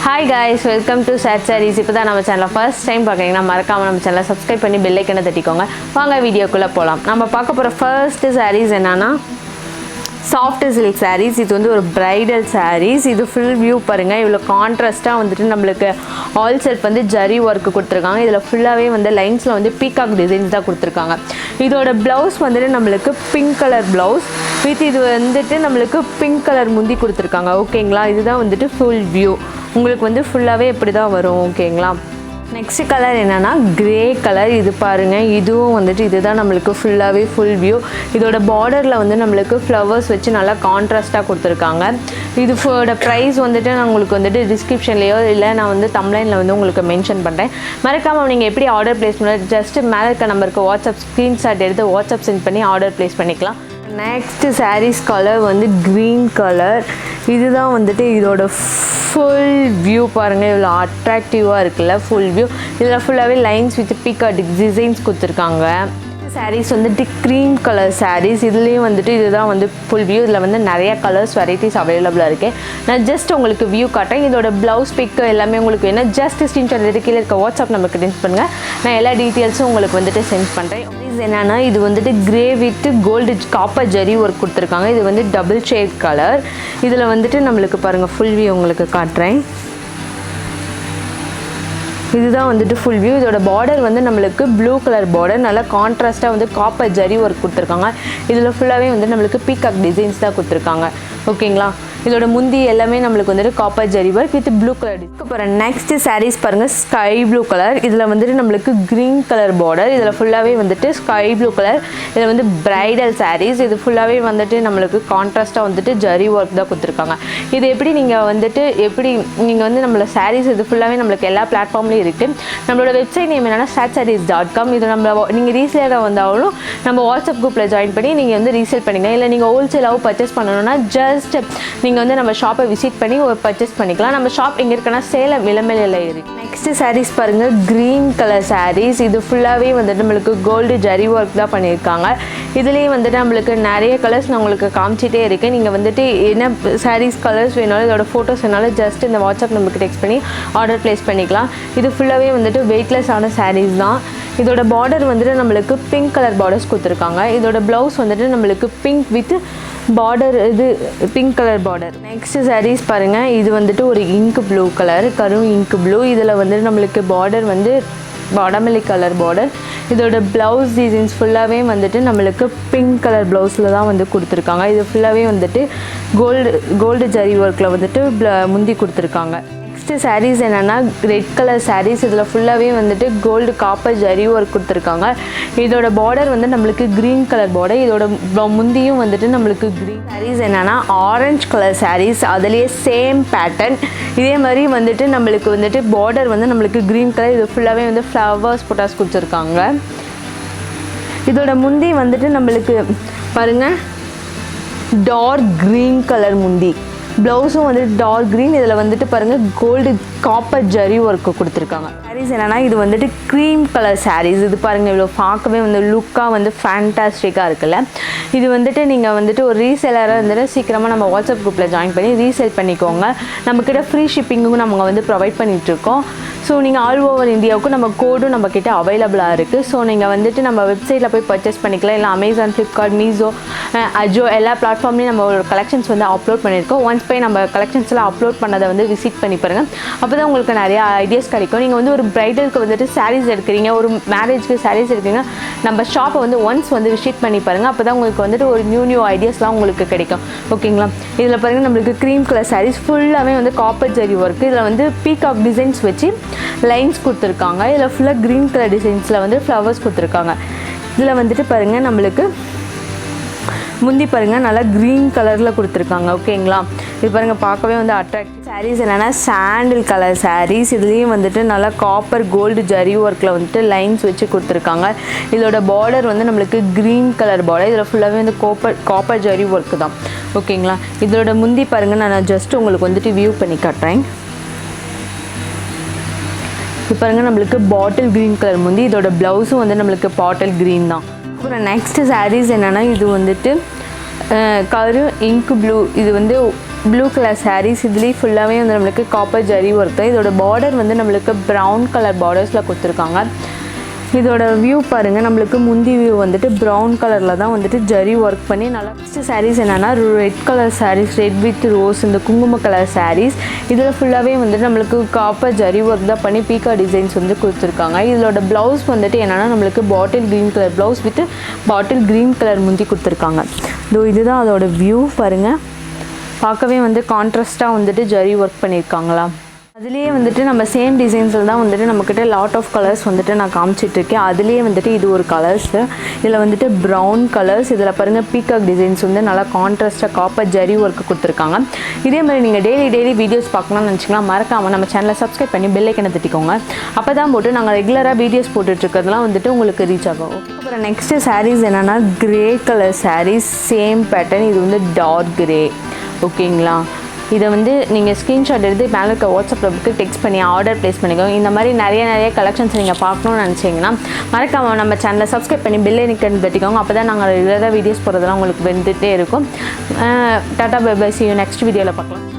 Hi guys, welcome to Sad Sarees. இப்போ தான் நம்ம சேனலை ஃபர்ஸ்ட் டைம் பார்க்குறீங்கன்னா மறக்காமல் நம்ம சேனலை சப்ஸ்கிரைப் பண்ணி பெல் ஐக்கனை தட்டிக்கோங்க. வாங்க வீடியோக்குள்ளே போகலாம். நம்ம பார்க்க போகிற ஃபர்ஸ்ட் சாரீஸ் என்னன்னா சாஃப்ட் சில்க் சாரீஸ். இது வந்து ஒரு பிரைடல் சாரீஸ். இது ஃபுல் வியூ பாருங்கள். இவ்வளோ கான்ட்ராஸ்ட்டாக வந்துட்டு நம்மளுக்கு ஆல் செல்ஃப் வந்து ஜரி ஒர்க்கு கொடுத்துருக்காங்க. இதில் ஃபுல்லாகவே வந்து லைன்ஸில் வந்து பீகாக் டிசைன்ஸ் தான் கொடுத்துருக்காங்க. இதோட ப்ளவுஸ் வந்துட்டு நம்மளுக்கு பிங்க் கலர் ப்ளவுஸ் வித் இது வந்துட்டு நம்மளுக்கு பிங்க் கலர் முந்தி கொடுத்துருக்காங்க. ஓகேங்களா, இதுதான் வந்துட்டு ஃபுல் வியூ. உங்களுக்கு வந்து ஃபுல்லாகவே இப்படி தான் வரும். ஓகேங்களா, நெக்ஸ்ட் கலர் என்னென்னா கிரே கலர். இது பாருங்கள், இதுவும் வந்துட்டு இதுதான் நம்மளுக்கு ஃபுல்லாகவே ஃபுல் வியூ. இதோட பார்டரில் வந்து நம்மளுக்கு ஃப்ளவர்ஸ் வச்சு நல்லா கான்ட்ராஸ்ட்டாக கொடுத்துருக்காங்க. இதோட ப்ரைஸ் வந்துட்டு நான் உங்களுக்கு வந்துட்டு டிஸ்கிரிப்ஷன்லேயோ இல்லை நான் வந்து தம்ப்லைனில் வந்து உங்களுக்கு மென்ஷன் பண்ணுறேன். மறக்காமல் நீங்கள் எப்படி ஆர்டர் ப்ளேஸ் பண்ண ஜஸ்ட் மேலே இருக்க நம்பருக்கு வாட்ஸ்அப் ஸ்க்ரீன்ஷாட் எடுத்து வாட்ஸ்அப் சென்ட் பண்ணி ஆர்டர் ப்ளேஸ் பண்ணிக்கலாம். நெக்ஸ்ட்டு சாரீஸ் கலர் வந்து க்ரீன் கலர். இதுதான் வந்துட்டு இதோட ஃபுல் வியூ பாருங்கள். இவ்வளோ அட்ராக்டிவாக இருக்குல்ல ஃபுல் வியூ. இதில் ஃபுல்லாகவே லைன்ஸ் வித் பீகாக் டிசைன்ஸ் கொடுத்துருக்காங்க. சாரீஸ் வந்துட்டு க்ரீம் கலர் சாரீஸ். இதுலேயும் வந்துட்டு இதுதான் வந்து ஃபுல் வியூ. இதில் வந்து நிறைய கலர்ஸ் வெரைட்டிஸ் அவைலபிளாக இருக்குது. நான் ஜஸ்ட் உங்களுக்கு வியூ காட்டுறேன். இதோட ப்ளவுஸ் பிக் எல்லாமே உங்களுக்கு வேணும். ஜஸ்ட் ஸ்க்ரீன்ஷாட் எடுத்து கீழே இருக்க வாட்ஸ்அப் நம்பருக்கு சென்ட் பண்ணுங்கள். நான் எல்லா டீட்டெயில்ஸும் உங்களுக்கு வந்துட்டு சென்ட் பண்ணுறேன். என்னன்னா இது வந்துட்டு grey with gold copper zari work கொடுத்துருக்காங்க. இது வந்து டபுள் ஷேட் கலர். இதில் வந்துட்டு நம்மளுக்கு பாருங்கள் ஃபுல் வியூ உங்களுக்கு காட்டுறேன். இதுதான் வந்துட்டு ஃபுல் வியூ. இதோட பார்டர் வந்து நம்மளுக்கு ப்ளூ கலர் பார்டர், நல்லா கான்ட்ராஸ்ட்டாக வந்து காப்பர் ஜரி ஒர்க் கொடுத்துருக்காங்க. இதில் ஃபுல்லாகவே வந்து நம்மளுக்கு பீகாக் டிசைன்ஸ் தான் கொடுத்துருக்காங்க. ஓகேங்களா, இதோட முந்தி எல்லாமே நம்மளுக்கு வந்துட்டு copper zari work with blue colour. அப்புறம் நெக்ஸ்ட் சாரீஸ் பாருங்கள், ஸ்கை ப்ளூ கலர். இதில் வந்துட்டு நம்மளுக்கு க்ரீன் கலர் பார்டர். இதில் ஃபுல்லாகவே வந்துட்டு ஸ்கை ப்ளூ கலர். இதில் வந்து பிரைடல் சாரீஸ். இது ஃபுல்லாகவே வந்துட்டு நம்மளுக்கு கான்ட்ராஸ்ட்டாக வந்துட்டு ஜரி ஒர்க் தான் கொடுத்துருக்காங்க. இது எப்படி நீங்கள் வந்துட்டு நீங்கள் நம்மளோட சாரீஸ் இது ஃபுல்லாகவே நம்மளுக்கு எல்லா பிளாட்ஃபார்ம்லேயும் இருக்குது. நம்மளோட வெப்சைட் நேம் என்னென்னா sadsarees.com. இது நீங்கள் ரீசேலாக வந்தாலும் நம்ம வாட்ஸ்அப் குரூப்பில் ஜாயின் பண்ணி நீங்கள் வந்து ரீசேல் பண்ணிக்கலாம். இல்லை நீங்கள் ஹோல்சேலாகவும் பர்ச்சேஸ் பண்ணணும்னா ஜஸ்ட் நீங்கள் வந்து நம்ம ஷாப்பை விசிட் பண்ணி பர்ச்சேஸ் பண்ணிக்கலாம். நம்ம ஷாப் எங்கே இருக்குன்னா சேலம் இளமலையில் இருக்குது. நெக்ஸ்ட் சாரீஸ் பாருங்கள், க்ரீன் கலர் சாரீஸ். இது ஃபுல்லாகவே வந்துட்டு நம்மளுக்கு கோல்டு ஜரி ஒர்க் தான் பண்ணியிருக்காங்க. இதுலேயும் வந்துட்டு நம்மளுக்கு நிறைய கலர்ஸ் நான் உங்களுக்கு காமிச்சிட்டே இருக்கேன். நீங்கள் வந்துட்டு என்ன சாரீஸ் கலர்ஸ் வேணாலும் இதோட ஃபோட்டோஸ் வேணாலும் ஜஸ்ட் இந்த வாட்ஸ்அப் நம்பருக்கு டெக்ஸ்ட் பண்ணி ஆர்டர் ப்ளேஸ் பண்ணிக்கலாம். இது ஃபுல்லாகவே வந்துட்டு வெயிட்லெஸ்ஸான சாரீஸ் தான். இதோட பார்டர் வந்துட்டு நம்மளுக்கு பிங்க் கலர் பார்டர்ஸ் கொடுத்துருக்காங்க. இதோட ப்ளவுஸ் வந்துட்டு நம்மளுக்கு பிங்க் வித் பார்டர், இது pink colour border. Next sarees பாருங்கள், இது வந்துட்டு ஒரு இங்க் ப்ளூ கலர், கரும் இங்க் ப்ளூ. இதில் வந்துட்டு நம்மளுக்கு பார்டர் வந்து பாடமல்லி கலர் பார்டர். இதோட ப்ளவுஸ் டிசைன்ஸ் ஃபுல்லாகவே வந்துட்டு நம்மளுக்கு பிங்க் கலர் ப்ளவுஸில் தான் வந்து கொடுத்துருக்காங்க. இது ஃபுல்லாகவே வந்துட்டு கோல்டு ஜரி ஒர்க்கில் வந்துட்டு முந்தி கொடுத்துருக்காங்க. நெக்ஸ்ட்டு சாரீஸ் என்னென்னா ரெட் கலர் சாரீஸ். இதில் ஃபுல்லாகவே வந்துட்டு கோல்டு காப்பர் ஜரி ஒர்க் கொடுத்துருக்காங்க. இதோட பார்டர் வந்து நம்மளுக்கு க்ரீன் கலர் பார்டர். இதோட முந்தியும் வந்துட்டு நம்மளுக்கு க்ரீன். சாரீஸ் என்னென்னா ஆரஞ்சு கலர் சாரீஸ். அதுலேயே சேம் பேட்டர்ன். இதே மாதிரி வந்துட்டு நம்மளுக்கு வந்துட்டு பார்டர் வந்து நம்மளுக்கு க்ரீன் கலர். இது ஃபுல்லாகவே வந்து ஃப்ளவர்ஸ் பொட்டாஸ் கொடுத்துருக்காங்க. இதோட முந்தி வந்துட்டு நம்மளுக்கு பாருங்கள் டார்க் க்ரீன் கலர் முந்தி. ப்ளவுஸும் வந்துட்டு டார்க் க்ரீன். இதில் வந்துட்டு பாருங்கள் கோல்டு காப்பர் ஜரி ஒர்க்கு கொடுத்துருக்காங்க. சாரீஸ் என்னென்னா இது வந்துட்டு க்ரீம் கலர் சாரீஸ். இது பாருங்கள் இவ்வளோ பார்க்கவே வந்து லுக்காக வந்து ஃபேண்டாஸ்டிக்காக இருக்குல்ல. இது வந்துட்டு நீங்கள் வந்துட்டு ஒரு ரீசேலராக வந்துட்டு சீக்கிரமாக நம்ம வாட்ஸ்அப் குரூப்பில் ஜாயின் பண்ணி ரீசேல் பண்ணிக்கோங்க. நம்மக்கிட்ட ஃப்ரீ ஷிப்பிங்கும் நம்ம வந்து ப்ரொவைட் பண்ணிகிட்ருக்கோம். ஸோ நீங்கள் ஆல் ஓவர் இந்தியாவுக்கும் நம்ம கோடும் நம்மக்கிட்ட அவைலபிளாக இருக்குது. ஸோ நீங்கள் வந்துட்டு நம்ம வெப்சைட்டில் போய் பர்ச்சேஸ் பண்ணிக்கலாம். இல்லை அமேசான், ஃப்ளிப்கார்ட், மீஷோ, அஜோ எல்லா பிளாட்ஃபார்ம்லேயும் நம்ம ஒரு கலெக்ஷன்ஸ் வந்து அப்லோட் பண்ணியிருக்கோம். ஒன்ஸ் போய் நம்ம கலெக்ஷன்ஸ்லாம் அப்லோட் பண்ணதை வந்து விசிட் பண்ணி பாருங்கள். அப்போ தான் உங்களுக்கு நிறையா ஐடியாஸ் கிடைக்கும். நீங்கள் வந்து ஒரு பிரைடலுக்கு வந்துட்டு சாரீஸ் எடுக்கிறீங்க, ஒரு மேரேஜ்க்கு சாரீஸ் எடுக்கிறீங்க, நம்ம ஷாப்பை வந்து ஒன்ஸ் வந்து விசிட் பண்ணி பாருங்கள். அப்போ தான் உங்களுக்கு வந்துட்டு ஒரு நியூ ஐடியாஸ்லாம் உங்களுக்கு கிடைக்கும். ஓகேங்களா, இதில் பாருங்கள் நம்மளுக்கு க்ரீம் கலர் சாரீஸ் ஃபுல்லாகவே வந்து காப்பர் ஜரி ஒர்க்கு. இதில் வந்து பீகாக் டிசைன்ஸ் வச்சு லைன்ஸ் கொடுத்துருக்காங்க. இதில் ஃபுல்லாக க்ரீன் கலர் டிசைன்ஸில் வந்து ஃப்ளவர்ஸ் கொடுத்துருக்காங்க. இதில் வந்துட்டு பாருங்கள் நம்மளுக்கு முந்தி பாருங்கள் நல்லா க்ரீன் கலரில் கொடுத்துருக்காங்க. ஓகேங்களா, இது பாருங்கள் பார்க்கவே வந்து அட்ராக்டிவ். சாரீஸ் என்னென்னா சாண்டில் கலர் சாரீஸ். இதுலேயும் வந்துட்டு நல்லா காப்பர் கோல்டு ஜரி ஒர்க்கில் வந்துட்டு லைன்ஸ் வச்சு கொடுத்துருக்காங்க. இதோட பார்டர் வந்து நம்மளுக்கு க்ரீன் கலர் பார்டர். இதில் ஃபுல்லாகவே வந்து காப்பர் ஜரி ஒர்க்கு தான். ஓகேங்களா, இதோட முந்தி பாருங்கள் நான் ஜஸ்ட் உங்களுக்கு வந்துட்டு வியூ பண்ணி காட்டுறேன். இது பாருங்கள் நம்மளுக்கு பாட்டில் க்ரீன் கலர் முந்தி. இதோட ப்ளவுஸும் வந்து நம்மளுக்கு பாட்டில் க்ரீன் தான். அப்புறம் நெக்ஸ்ட் சாரீஸ் என்னென்னா இது வந்துட்டு கரு இங்க் ப்ளூ. இது வந்து ப்ளூ கலர் சாரீஸ். இதுலேயே ஃபுல்லாகவே வந்து நம்மளுக்கு காப்பர் ஜரி ஒர்க் தான். இதோட பார்டர் வந்து நம்மளுக்கு ப்ரௌன் கலர் பார்டர்ஸில் கொடுத்துருக்காங்க. இதோட வியூ பாருங்கள், நம்மளுக்கு முந்தி வியூ வந்துட்டு ப்ரௌன் கலரில் தான் வந்துட்டு ஜரி ஒர்க் பண்ணி நல்லா. நெக்ஸ்ட் சாரீஸ் என்னென்னா red colour sarees, red with rose, இந்த குங்கும கலர் சாரீஸ். இதில் ஃபுல்லாகவே வந்துட்டு நம்மளுக்கு காப்பர் ஜரி ஒர்க் தான் பண்ணி பீக்கா டிசைன்ஸ் வந்து கொடுத்துருக்காங்க. இதோட ப்ளவுஸ் வந்துட்டு என்னென்னா நம்மளுக்கு bottle green colour blouse with bottle green colour முந்தி கொடுத்துருக்காங்க. இதுதான் அதோட வியூ பாருங்கள், பார்க்கவே வந்து கான்ட்ராஸ்ட்டாக வந்துட்டு ஜரி ஒர்க் பண்ணியிருக்காங்களா. அதுலேயே வந்துட்டு நம்ம சேம் டிசைன்ஸில் தான் வந்துட்டு நம்மக்கிட்ட லாட் ஆஃப் கலர்ஸ் வந்துட்டு நான் காமிச்சிட்ருக்கேன். அதுலேயே வந்துட்டு இது ஒரு கலர்ஸு, இதில் வந்துட்டு ப்ரௌன் கலர்ஸ். இதில் பாருங்கள் பீகாக் டிசைன்ஸ் வந்து நல்லா கான்ட்ராஸ்ட்டாக காப்பர் ஜரி ஒர்க்கு கொடுத்துருக்காங்க. இதே மாதிரி நீங்கள் டெய்லி வீடியோஸ் பார்க்கணும்னு நினச்சிங்கன்னா மறக்காமல் நம்ம சேனலை சப்ஸ்கிரைப் பண்ணி பெல் ஐக்கனை தட்டிக்கோங்க. அப்போ தான் போட்டு நாங்கள் ரெகுலராக வீடியோஸ் போட்டுட்ருக்கிறதுலாம் வந்துட்டு உங்களுக்கு ரீச் ஆகும். அப்புறம் நெக்ஸ்ட்டு சாரீஸ் என்னென்னா grey colour sarees, same pattern. இது வந்து டார்க் கிரே. ஓகேங்களா, இதை வந்து நீங்கள் ஸ்க்ரீன்ஷாட் எடுத்து மேலே இருக்க வாட்ஸ்அப் நம்பருக்கு டெக்ஸ்ட் பண்ணி ஆர்டர் ப்ளேஸ் பண்ணிக்கோங்க. இந்த மாதிரி நிறைய கலெக்ஷன்ஸ் நீங்கள் பார்க்கணும்னு நினச்சிங்கன்னா மறக்காமல் நம்ம சேனலை சப்ஸ்கிரைப் பண்ணி பெல் ஐக்கன் தட்டிக்கோங்க. அப்போ தான் நாங்கள் ரெகுலராக வீடியோஸ் போடுறதெல்லாம் உங்களுக்கு வந்துகிட்டே இருக்கும். Tata bye bye, see you next வீடியோவில் பார்க்கலாம்.